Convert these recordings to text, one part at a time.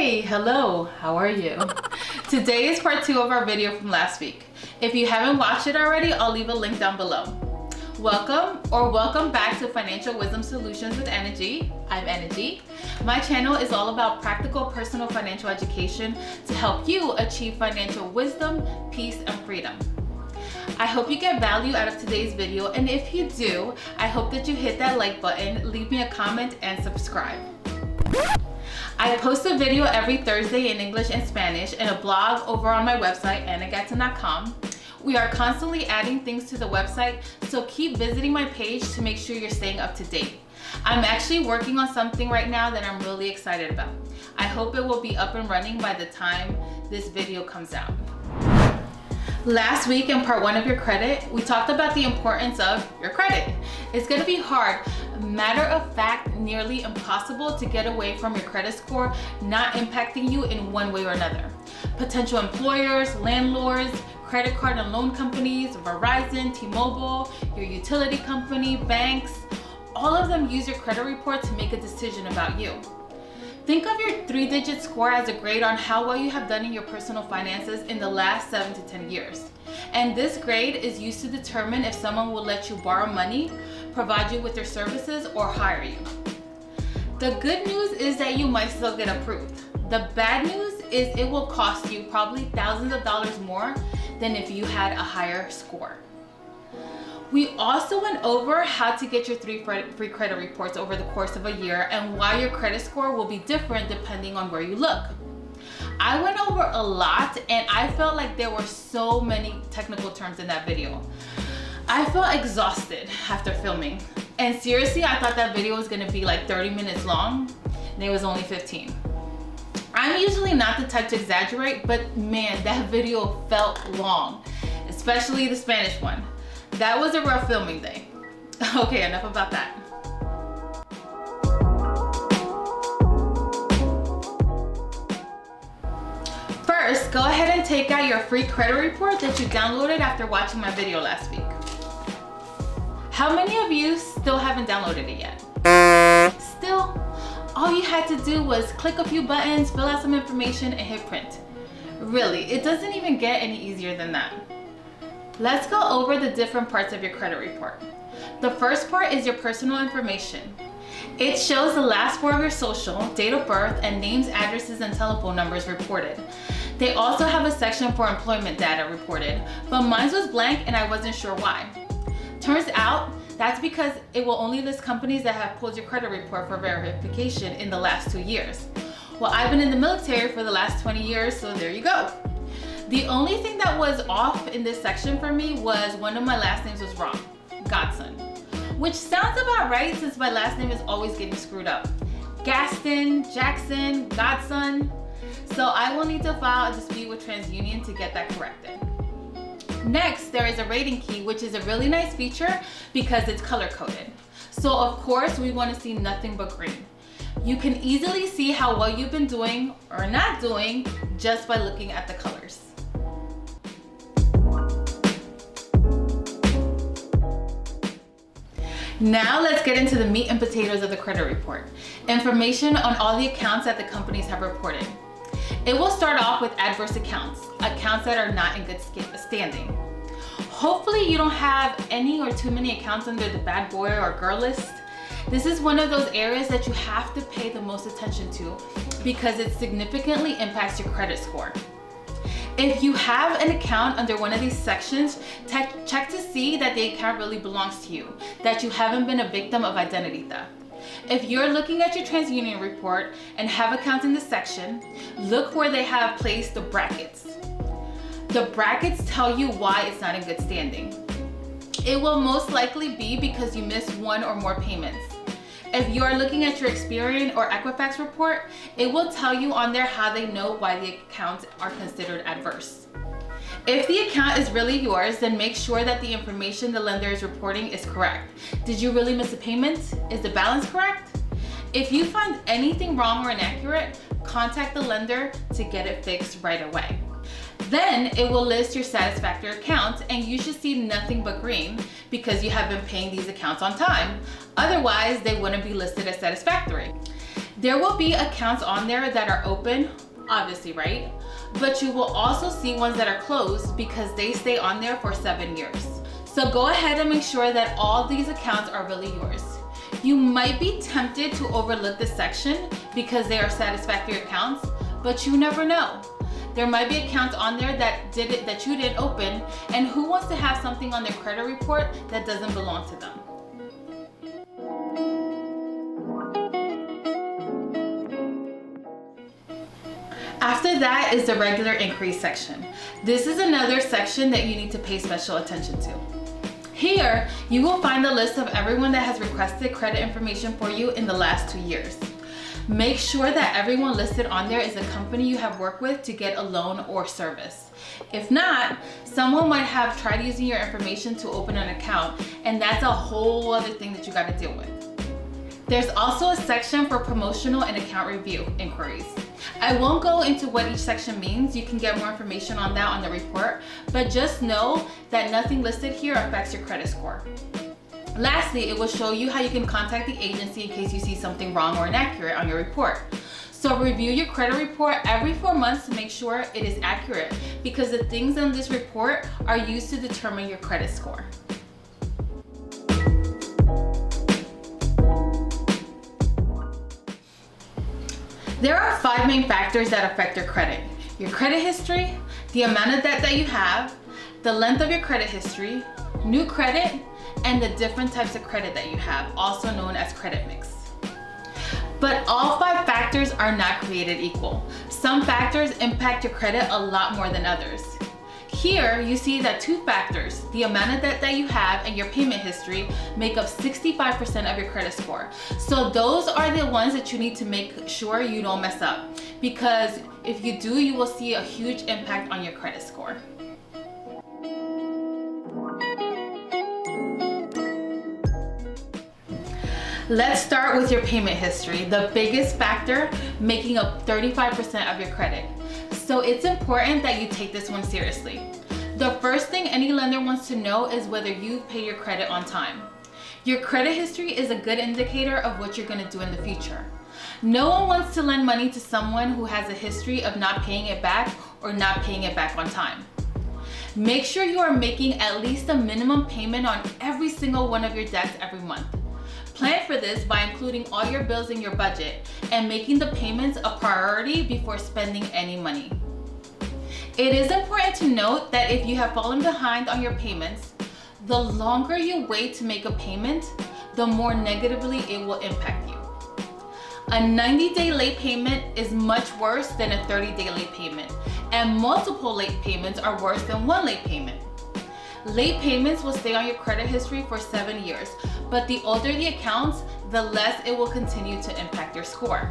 Hey, hello, how are you? Today is part 2 of our video from last week. If you haven't watched it already, I'll leave a link down below. Welcome back to Financial Wisdom Solutions with Energy. I'm Energy. My channel is all about practical personal financial education to help you achieve financial wisdom, peace, and freedom. I hope you get value out of today's video, and if you do, I hope that you hit that like button, leave me a comment, and subscribe. I post a video every Thursday in English and Spanish and a blog over on my website, anagatson.com. We are constantly adding things to the website, so keep visiting my page to make sure you're staying up to date. I'm actually working on something right now that I'm really excited about. I hope it will be up and running by the time this video comes out. Last week in part 1 of your credit, we talked about the importance of your credit. It's going to be hard, matter of fact, nearly impossible to get away from your credit score not impacting you in one way or another. Potential employers, landlords, credit card and loan companies, Verizon, T-Mobile, your utility company, banks, all of them use your credit report to make a decision about you. Think of your 3-digit score as a grade on how well you have done in your personal finances in the last 7 to 10 years. And this grade is used to determine if someone will let you borrow money, provide you with their services, or hire you. The good news is that you might still get approved. The bad news is it will cost you probably thousands of dollars more than if you had a higher score. We also went over how to get your 3 free credit reports over the course of a year and why your credit score will be different depending on where you look. I went over a lot and I felt like there were so many technical terms in that video. I felt exhausted after filming. And seriously, I thought that video was gonna be like 30 minutes long and it was only 15. I'm usually not the type to exaggerate, but man, that video felt long, especially the Spanish one. That was a rough filming day. Okay, enough about that. First, go ahead and take out your free credit report that you downloaded after watching my video last week. How many of you still haven't downloaded it yet? Still? All you had to do was click a few buttons, fill out some information, and hit print. Really, it doesn't even get any easier than that. Let's go over the different parts of your credit report. The first part is your personal information. It shows the last 4 of your social, date of birth, and names, addresses, and telephone numbers reported. They also have a section for employment data reported, but mine was blank and I wasn't sure why. Turns out, that's because it will only list companies that have pulled your credit report for verification in the last 2 years. Well, I've been in the military for the last 20 years, so there you go. The only thing that was off in this section for me was one of my last names was wrong, Godson, which sounds about right since my last name is always getting screwed up. Gaston, Jackson, Godson. So I will need to file a dispute with TransUnion to get that corrected. Next, there is a rating key, which is a really nice feature because it's color coded. So of course, we want to see nothing but green. You can easily see how well you've been doing or not doing just by looking at the colors. Now let's get into the meat and potatoes of the credit report. Information on all the accounts that the companies have reported. It will start off with adverse accounts that are not in good standing. Hopefully you don't have any or too many accounts under the bad boy or girl list. This is one of those areas that you have to pay the most attention to because it significantly impacts your credit score. If you have an account under one of these sections, check to see that the account really belongs to you, that you haven't been a victim of identity theft. If you're looking at your TransUnion report and have accounts in this section, look where they have placed the brackets. The brackets tell you why it's not in good standing. It will most likely be because you missed 1 or more payments. If you are looking at your Experian or Equifax report, it will tell you on there how they know why the accounts are considered adverse. If the account is really yours, then make sure that the information the lender is reporting is correct. Did you really miss a payment? Is the balance correct? If you find anything wrong or inaccurate, contact the lender to get it fixed right away. Then it will list your satisfactory accounts and you should see nothing but green because you have been paying these accounts on time. Otherwise, they wouldn't be listed as satisfactory. There will be accounts on there that are open, obviously, right? But you will also see ones that are closed because they stay on there for 7 years. So go ahead and make sure that all these accounts are really yours. You might be tempted to overlook this section because they are satisfactory accounts, but you never know. There might be accounts on there that you didn't open, and who wants to have something on their credit report that doesn't belong to them? After that is the regular inquiry section. This is another section that you need to pay special attention to. Here, you will find the list of everyone that has requested credit information for you in the last 2 years. Make sure that everyone listed on there is a company you have worked with to get a loan or service. If not, someone might have tried using your information to open an account, and that's a whole other thing that you got to deal with. There's also a section for promotional and account review inquiries. I won't go into what each section means. You can get more information on that on the report, but just know that nothing listed here affects your credit score. Lastly, it will show you how you can contact the agency in case you see something wrong or inaccurate on your report. So review your credit report every 4 months to make sure it is accurate, because the things in this report are used to determine your credit score. There are 5 main factors that affect your credit: your credit history, the amount of debt that you have, the length of your credit history, new credit, and the different types of credit that you have, also known as credit mix. But all 5 factors are not created equal. Some factors impact your credit a lot more than others. Here, you see that 2 factors, the amount of debt that you have and your payment history, make up 65% of your credit score. So those are the ones that you need to make sure you don't mess up, because if you do, you will see a huge impact on your credit score. Let's start with your payment history, the biggest factor making up 35% of your credit. So it's important that you take this one seriously. The first thing any lender wants to know is whether you've paid your credit on time. Your credit history is a good indicator of what you're going to do in the future. No one wants to lend money to someone who has a history of not paying it back or not paying it back on time. Make sure you are making at least a minimum payment on every single one of your debts every month. Plan for this by including all your bills in your budget and making the payments a priority before spending any money. It is important to note that if you have fallen behind on your payments, the longer you wait to make a payment, the more negatively it will impact you. A 90-day late payment is much worse than a 30-day late payment, and multiple late payments are worse than one late payment. Late payments will stay on your credit history for 7 years, but the older the accounts, the less it will continue to impact your score.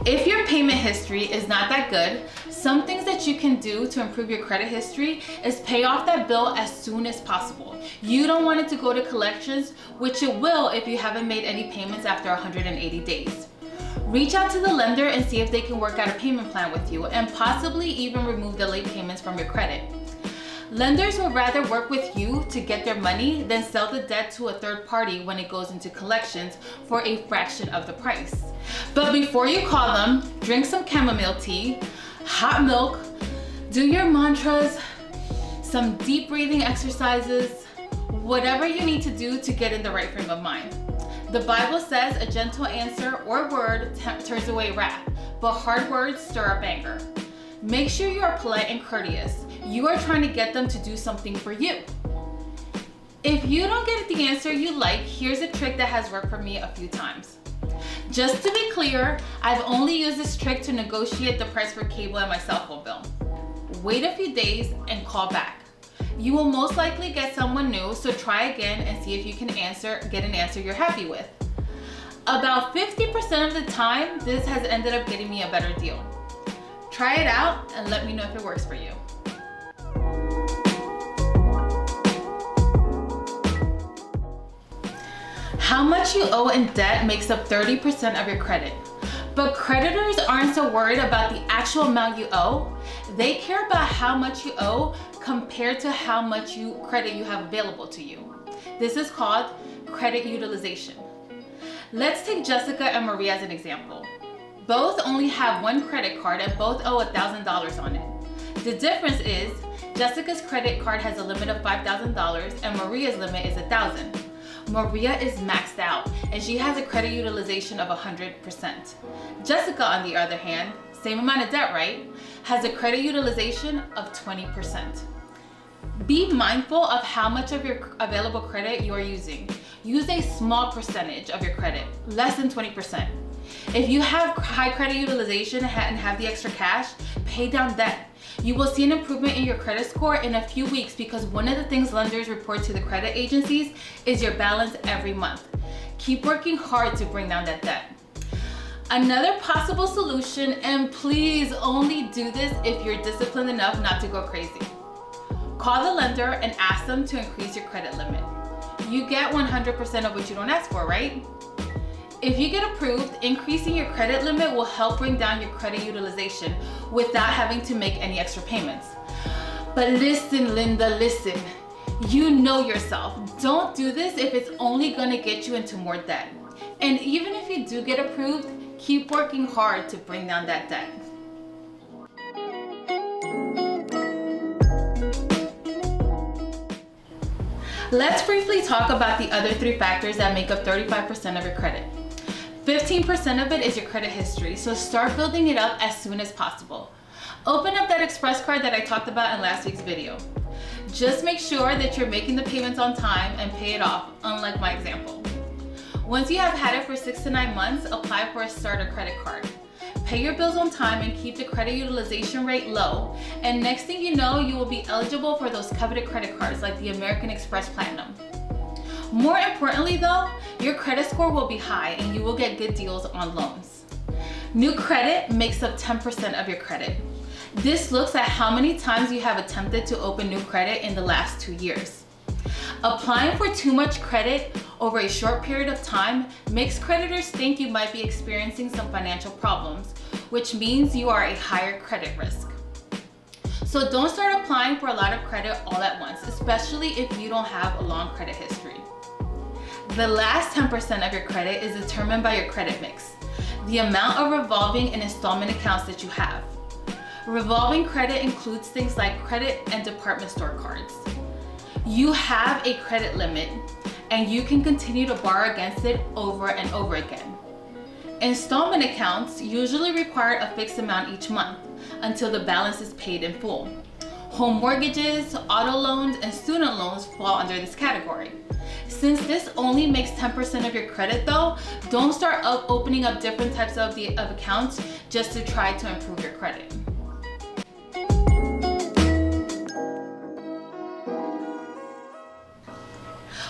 If your payment history is not that good, some things that you can do to improve your credit history is pay off that bill as soon as possible. You don't want it to go to collections, which it will if you haven't made any payments after 180 days. Reach out to the lender and see if they can work out a payment plan with you and possibly even remove the late payments from your credit. Lenders would rather work with you to get their money than sell the debt to a third party when it goes into collections for a fraction of the price. But before you call them, drink some chamomile tea, hot milk, do your mantras, some deep breathing exercises, whatever you need to do to get in the right frame of mind. The Bible says a gentle answer or word turns away wrath, but hard words stir up anger. Make sure you are polite and courteous. You are trying to get them to do something for you. If you don't get the answer you like, here's a trick that has worked for me a few times. Just to be clear, I've only used this trick to negotiate the price for cable and my cell phone bill. Wait a few days and call back. You will most likely get someone new, so try again and see if you can get an answer you're happy with. About 50% of the time, this has ended up getting me a better deal. Try it out and let me know if it works for you. How much you owe in debt makes up 30% of your credit. But creditors aren't so worried about the actual amount you owe. They care about how much you owe compared to how much credit you have available to you. This is called credit utilization. Let's take Jessica and Maria as an example. Both only have one credit card and both owe $1,000 on it. The difference is Jessica's credit card has a limit of $5,000 and Maria's limit is $1,000. Maria is maxed out and she has a credit utilization of 100%. Jessica, on the other hand, same amount of debt, right? Has a credit utilization of 20%. Be mindful of how much of your available credit you are using. Use a small percentage of your credit, less than 20%. If you have high credit utilization and have the extra cash, pay down debt. You will see an improvement in your credit score in a few weeks because one of the things lenders report to the credit agencies is your balance every month. Keep working hard to bring down that debt. Another possible solution, and please only do this if you're disciplined enough not to go crazy. Call the lender and ask them to increase your credit limit. You get 100% of what you don't ask for, right? If you get approved, increasing your credit limit will help bring down your credit utilization without having to make any extra payments. But listen, Linda, listen. You know yourself. Don't do this if it's only gonna get you into more debt. And even if you do get approved, keep working hard to bring down that debt. Let's briefly talk about the other three factors that make up 35% of your credit. 15% of it is your credit history, so start building it up as soon as possible. Open up that express card that I talked about in last week's video. Just make sure that you're making the payments on time and pay it off, unlike my example. Once you have had it for 6 to 9 months, apply for a starter credit card. Pay your bills on time and keep the credit utilization rate low, and next thing you know, you will be eligible for those coveted credit cards like the American Express Platinum. More importantly though, your credit score will be high and you will get good deals on loans. New credit makes up 10% of your credit. This looks at how many times you have attempted to open new credit in the last 2 years. Applying for too much credit over a short period of time makes creditors think you might be experiencing some financial problems, which means you are a higher credit risk. So don't start applying for a lot of credit all at once, especially if you don't have a long credit history. The last 10% of your credit is determined by your credit mix, the amount of revolving and installment accounts that you have. Revolving credit includes things like credit and department store cards. You have a credit limit and you can continue to borrow against it over and over again. Installment accounts usually require a fixed amount each month until the balance is paid in full. Home mortgages, auto loans, and student loans fall under this category. Since this only makes 10% of your credit though, don't start opening up different types of accounts just to try to improve your credit.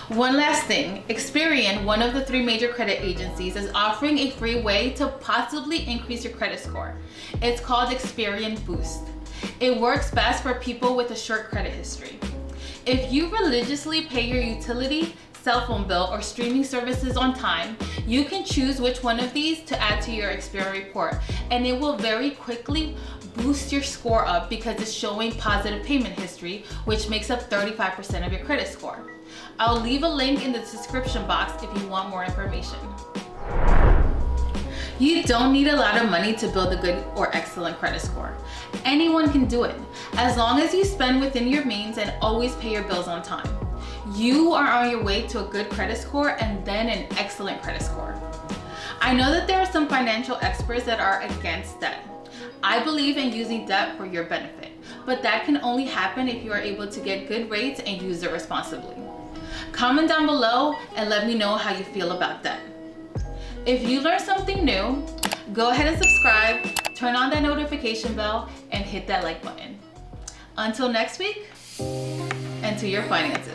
One last thing, Experian, one of the 3 major credit agencies, is offering a free way to possibly increase your credit score. It's called Experian Boost. It works best for people with a short credit history. If you religiously pay your utility, cell phone bill, or streaming services on time, you can choose which one of these to add to your Experian report, and it will very quickly boost your score up because it's showing positive payment history, which makes up 35% of your credit score. I'll leave a link in the description box if you want more information. You don't need a lot of money to build a good or excellent credit score. Anyone can do it, as long as you spend within your means and always pay your bills on time. You are on your way to a good credit score and then an excellent credit score. I know that there are some financial experts that are against debt. I believe in using debt for your benefit, but that can only happen if you are able to get good rates and use it responsibly. Comment down below and let me know how you feel about debt. If you learned something new, go ahead and subscribe, turn on that notification bell, and hit that like button. Until next week, and to your finances.